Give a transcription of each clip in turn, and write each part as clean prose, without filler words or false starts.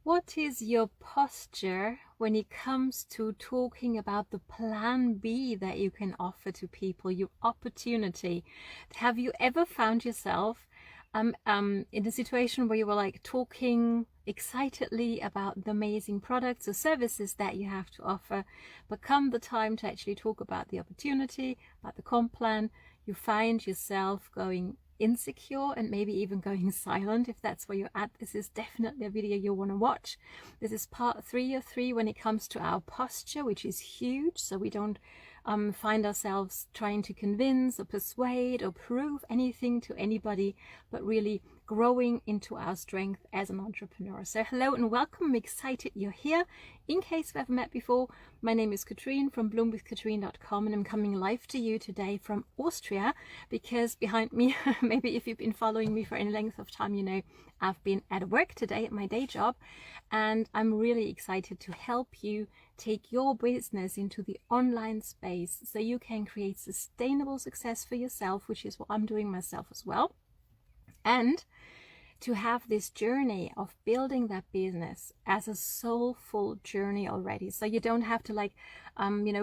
What is your posture when it comes to talking about the plan B that you can offer to people, your opportunity? Have you ever found yourself in a situation where you were like talking excitedly about the amazing products or services that you have to offer, but come the time to actually talk about the opportunity, about the comp plan, you find yourself going insecure and maybe even going silent? If that's where you're at, this is definitely a video you'll want to watch. This is part 3 of 3 when it comes to our posture, which is huge, so we don't find ourselves trying to convince or persuade or prove anything to anybody, but really growing into our strength as an entrepreneur. So hello and welcome. I'm excited you're here. In case we've ever met before, my name is Katrin from bloomwithkatrin.com, and I'm coming live to you today from Austria because behind me, maybe if you've been following me for any length of time, you know I've been at work today at my day job, and I'm really excited to help you take your business into the online space so you can create sustainable success for yourself, which is what I'm doing myself as well, and to have this journey of building that business as a soulful journey already. So you don't have to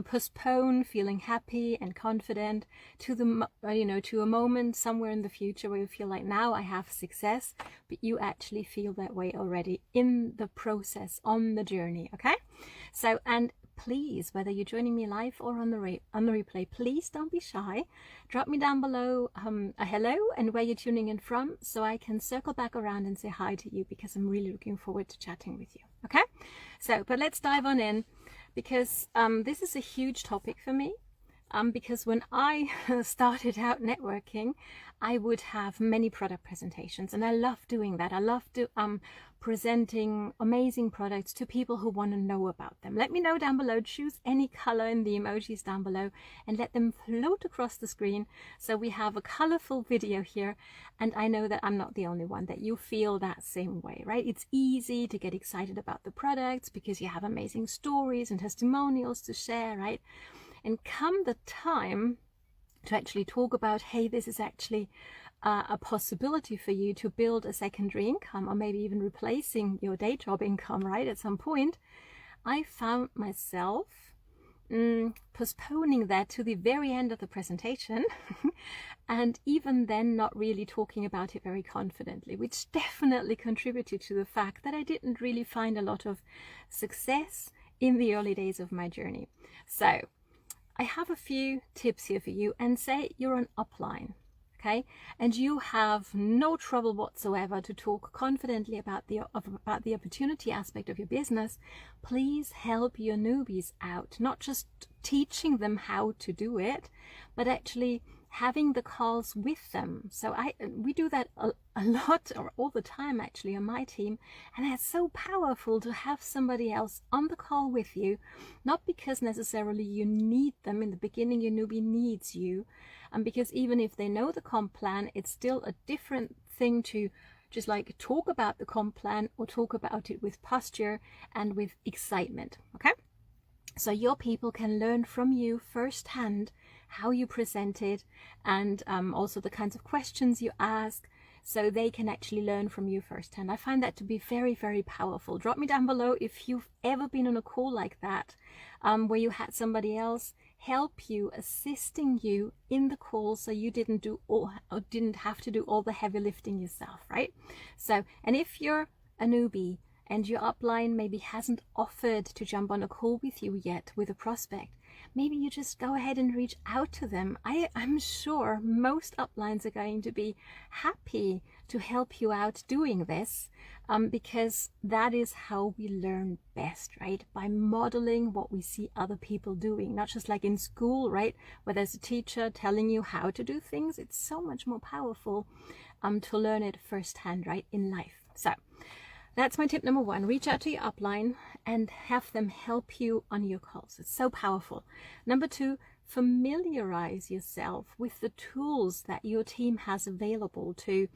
postpone feeling happy and confident to to a moment somewhere in the future where you feel like now I have success, but you actually feel that way already in the process, on the journey. Okay. So, and please, whether you're joining me live or on the replay, please don't be shy. Drop me down below a hello and where you're tuning in from, so I can circle back around and say hi to you, because I'm really looking forward to chatting with you. Okay, so but let's dive on in, because this is a huge topic for me. Because when I started out networking, I would have many product presentations, and I love doing that. I love presenting amazing products to people who want to know about them. Let me know down below. Choose any color in the emojis down below and let them float across the screen, so we have a colorful video here. And I know that I'm not the only one, that you feel that same way, right? It's easy to get excited about the products because you have amazing stories and testimonials to share, right? And come the time to actually talk about, hey, this is actually a possibility for you to build a secondary income, or maybe even replacing your day job income, right? At some point, I found myself postponing that to the very end of the presentation and even then not really talking about it very confidently, which definitely contributed to the fact that I didn't really find a lot of success in the early days of my journey. So I have a few tips here for you, and say you're an upline, okay, and you have no trouble whatsoever to talk confidently about the opportunity aspect of your business. Please help your newbies out, not just teaching them how to do it, but actually having the calls with them. So we do that a lot, or all the time actually, on my team, and it's so powerful to have somebody else on the call with you, not because necessarily you need them in the beginning. Your newbie needs you, and because even if they know the comp plan, it's still a different thing to just like talk about the comp plan or talk about it with posture and with excitement. Okay, so your people can learn from you firsthand how you present it, and also the kinds of questions you ask, so they can actually learn from you firsthand. I find that to be very, very powerful. Drop me down below if you've ever been on a call like that, where you had somebody else help you, assisting you in the call, so you didn't have to do all the heavy lifting yourself, right? So, and if you're a newbie and your upline maybe hasn't offered to jump on a call with you yet with a prospect, maybe you just go ahead and reach out to them. I'm sure most uplines are going to be happy to help you out doing this, because that is how we learn best, right? By modeling what we see other people doing, not just like in school, right? Where there's a teacher telling you how to do things. It's so much more powerful to learn it firsthand, right, in life. So that's my tip number 1. Reach out to your upline and have them help you on your calls. It's so powerful. Number 2, familiarize yourself with the tools that your team has available to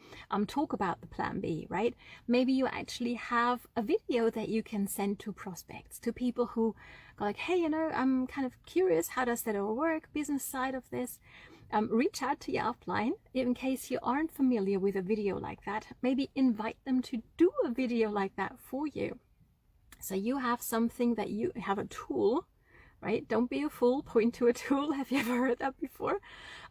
talk about the plan B, right? Maybe you actually have a video that you can send to prospects, to people who go like, hey, I'm kind of curious, how does that all work, business side of this. Reach out to your upline in case you aren't familiar with a video like that. Maybe invite them to do a video like that for you. So you have something that you have, a tool, right? Don't be a fool, point to a tool. Have you ever heard that before?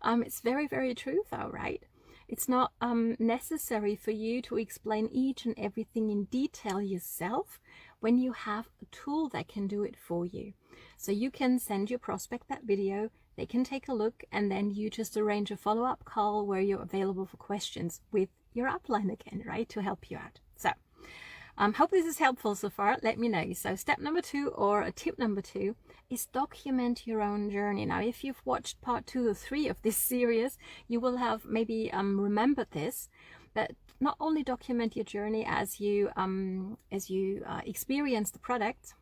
It's very, very true though, right? It's not necessary for you to explain each and everything in detail yourself when you have a tool that can do it for you. So you can send your prospect that video, they can take a look, and then you just arrange a follow-up call where you're available for questions with your upline again, right, to help you out. So hope this is helpful so far. Let me know. So step number 2, or a tip number 2, is document your own journey. Now, if you've watched part 2 or 3 of this series, you will have maybe remembered this, but not only document your journey as you experience the product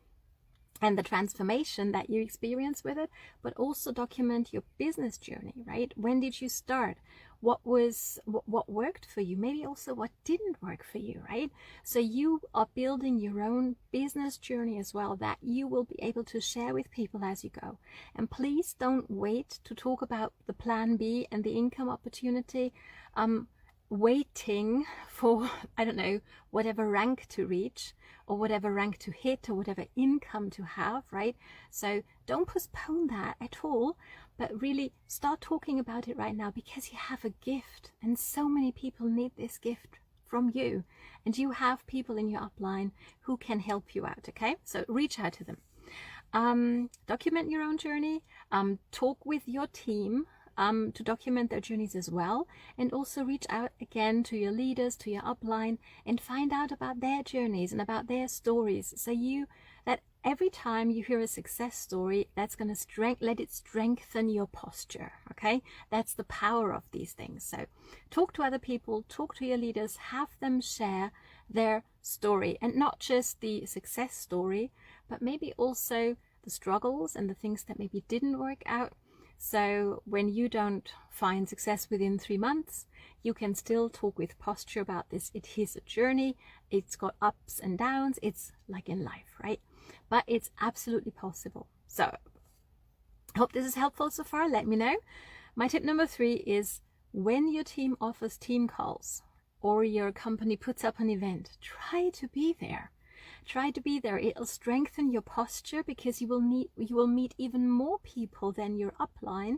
and the transformation that you experience with it, but also document your business journey, right? When did you start? What worked for you? Maybe also what didn't work for you, right? So you are building your own business journey as well, that you will be able to share with people as you go. And please don't wait to talk about the plan B and the income opportunity, waiting for, I don't know, whatever rank to reach, or whatever rank to hit, or whatever income to have, right? So don't postpone that at all, but really start talking about it right now, because you have a gift, and so many people need this gift from you, and you have people in your upline who can help you out, okay? So reach out to them. Document your own journey, talk with your team to document their journeys as well, and also reach out again to your leaders, to your upline, and find out about their journeys and about their stories. So that every time you hear a success story, that's going to let it strengthen your posture, okay? That's the power of these things. So talk to other people, talk to your leaders, have them share their story, and not just the success story, but maybe also the struggles and the things that maybe didn't work out. So when you don't find success within 3 months, you can still talk with posture about this. It is a journey. It's got ups and downs. It's like in life, right? But it's absolutely possible. So I hope this is helpful so far. Let me know. My tip number 3 is, when your team offers team calls or your company puts up an event, try to be there. Try to be there. It'll strengthen your posture, because you will meet even more people than your upline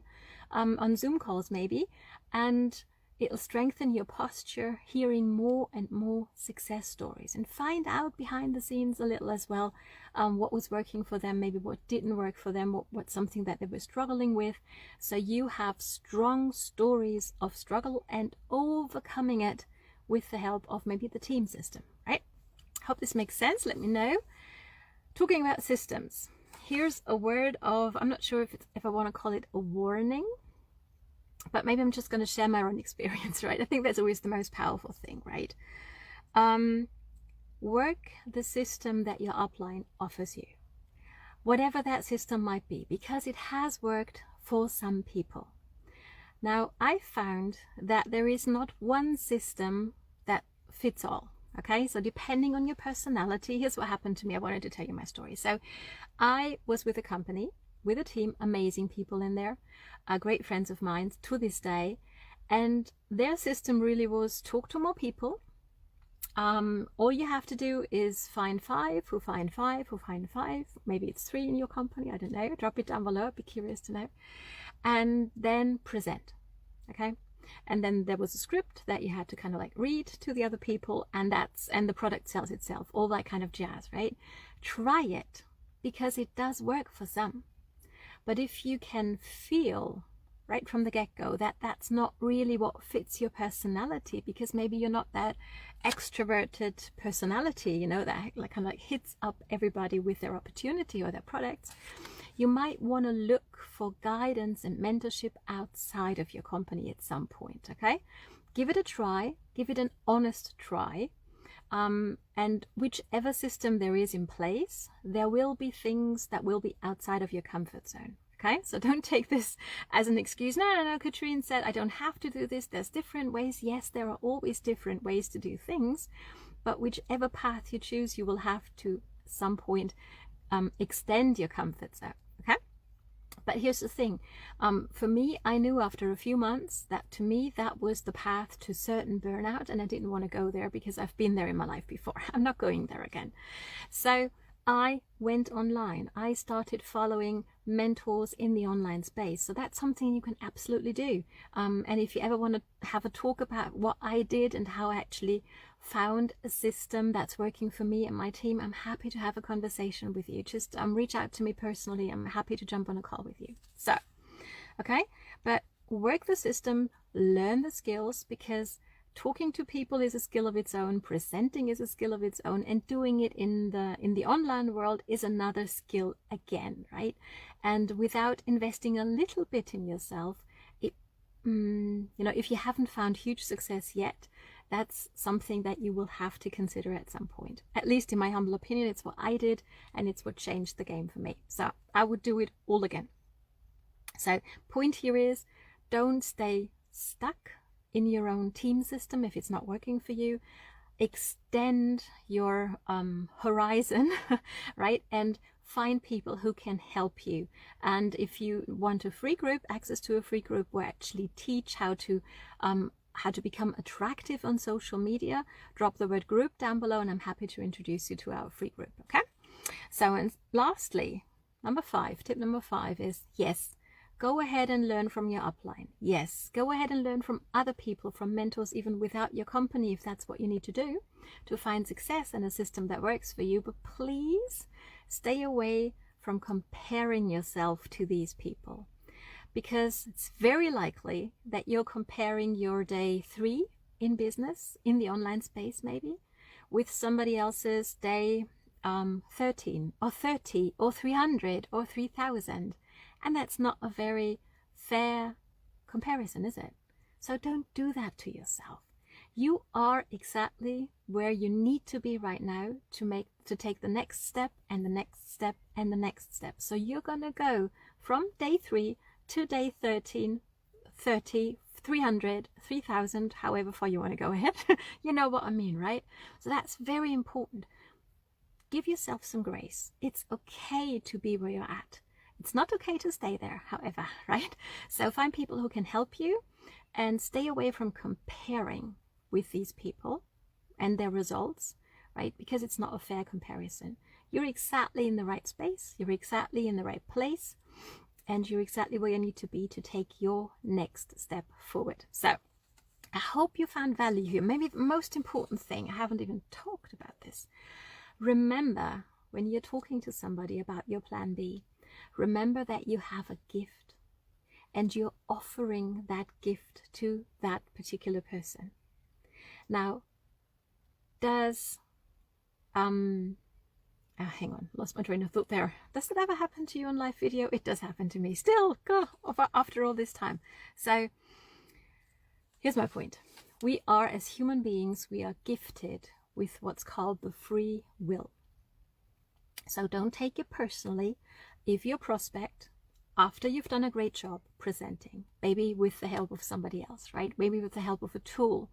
on Zoom calls maybe, and it'll strengthen your posture hearing more and more success stories, and find out behind the scenes a little as well, what was working for them, maybe what didn't work for them, what's something that they were struggling with. So you have strong stories of struggle and overcoming it with the help of maybe the team system, right? Hope this makes sense. Let me know. Talking about systems, here's a word of, I'm not sure if I want to call it a warning, but maybe I'm just going to share my own experience, right? I think that's always the most powerful thing, right? Work the system that your upline offers you, whatever that system might be, because it has worked for some people. Now, I found that there is not one system that fits all. Okay, so depending on your personality, here's what happened to me. I wanted to tell you my story. So I was with a company, with a team, amazing people in there, great friends of mine to this day. And their system really was talk to more people. All you have to do is find 5 who find 5 who find 5. Maybe it's 3 in your company. I don't know. Drop it down below. I'd be curious to know. And then present. Okay. And then there was a script that you had to kind of like read to the other people, and the product sells itself, all that kind of jazz, right? Try it, because it does work for some. But if you can feel right from the get-go that that's not really what fits your personality, because maybe you're not that extroverted personality, you know, that like kind of like hits up everybody with their opportunity or their products, you might want to look for guidance and mentorship outside of your company at some point, okay? Give it a try, give it an honest try, and whichever system there is in place, there will be things that will be outside of your comfort zone, okay? So don't take this as an excuse. No, Katrin said I don't have to do this. There's different ways. Yes, there are always different ways to do things, but whichever path you choose, you will have to, at some point, extend your comfort zone. Okay, but here's the thing, for me, I knew after a few months that to me that was the path to certain burnout, and I didn't want to go there because I've been there in my life before. I'm not going there again. So I went online. I started following mentors in the online space. So that's something you can absolutely do. And if you ever want to have a talk about what I did and how I actually found a system that's working for me and my team, I'm happy to have a conversation with you. Just reach out to me personally. I'm happy to jump on a call with you. So, okay, but work the system, learn the skills, because talking to people is a skill of its own, presenting is a skill of its own, and doing it in the online world is another skill again, right? And without investing a little bit in yourself, if you haven't found huge success yet, that's something that you will have to consider at some point. At least in my humble opinion, it's what I did, and it's what changed the game for me. So I would do it all again. So point here is, don't stay stuck in your own team system if it's not working for you. Extend your horizon, right? And find people who can help you. And if you want a free group, access to a free group where I actually teach how to become attractive on social media, drop the word group down below and I'm happy to introduce you to our free group. Okay, so, and lastly, tip number 5 is, yes, go ahead and learn from your upline. Yes, go ahead and learn from other people, from mentors, even without your company, if that's what you need to do to find success and a system that works for you. But please stay away from comparing yourself to these people, because it's very likely that you're comparing your day 3 in business, in the online space maybe, with somebody else's day 13 or 30 or 300 or 3,000. And that's not a very fair comparison, is it? So don't do that to yourself. You are exactly where you need to be right now to take the next step and the next step and the next step. So you're going to go from day 3 to day 13, 30, 300, 3,000, however far you want to go ahead. You know what I mean, right? So that's very important. Give yourself some grace. It's okay to be where you're at. It's not okay to stay there, however, right? So find people who can help you and stay away from comparing with these people and their results, right? Because it's not a fair comparison. You're exactly in the right space. You're exactly in the right place. And you're exactly where you need to be to take your next step forward. So I hope you found value here. Maybe the most important thing, I haven't even talked about this. Remember, when you're talking to somebody about your plan B, remember that you have a gift and you're offering that gift to that particular person. Now, does, hang on, lost my train of thought there. Does that ever happen to you on live video? It does happen to me still, after all this time. So here's my point. We are, as human beings, we are gifted with what's called the free will. So don't take it personally if your prospect, after you've done a great job presenting, maybe with the help of somebody else, right? Maybe with the help of a tool,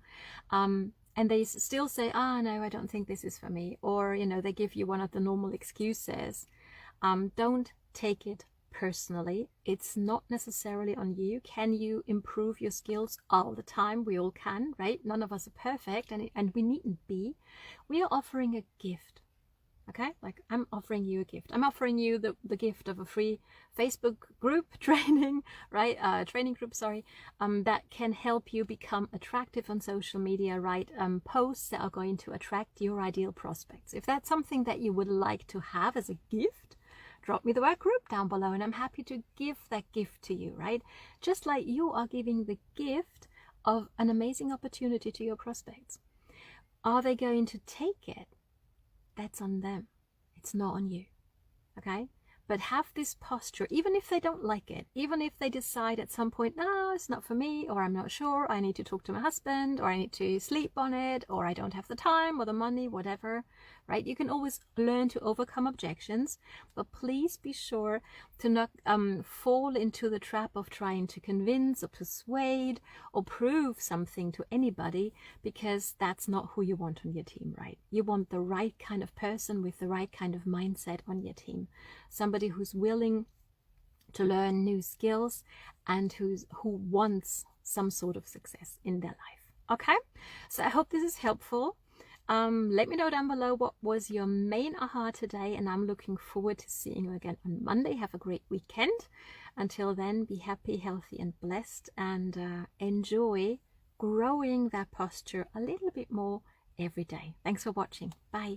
and they still say, no, I don't think this is for me. Or, they give you one of the normal excuses. Don't take it personally. It's not necessarily on you. Can you improve your skills all the time? We all can, right? None of us are perfect, and we needn't be. We are offering a gift. Okay, like I'm offering you a gift. I'm offering you the gift of a free Facebook group training, right? Training group, sorry, that can help you become attractive on social media, write posts that are going to attract your ideal prospects. If that's something that you would like to have as a gift, drop me the word group down below and I'm happy to give that gift to you, right? Just like you are giving the gift of an amazing opportunity to your prospects. Are they going to take it? That's on them. It's not on you. Okay? But have this posture, even if they don't like it, even if they decide at some point, no, it's not for me, or I'm not sure, I need to talk to my husband, or I need to sleep on it, or I don't have the time or the money, whatever, right? You can always learn to overcome objections, but please be sure to not fall into the trap of trying to convince or persuade or prove something to anybody, because that's not who you want on your team, right? You want the right kind of person with the right kind of mindset on your team. Somebody who's willing to learn new skills and who wants some sort of success in their life. Okay, so I hope this is helpful. Let me know down below what was your main aha today, and I'm looking forward to seeing you again on Monday. Have a great weekend. Until then, be happy, healthy, and blessed, and enjoy growing that posture a little bit more every day. Thanks for watching. Bye.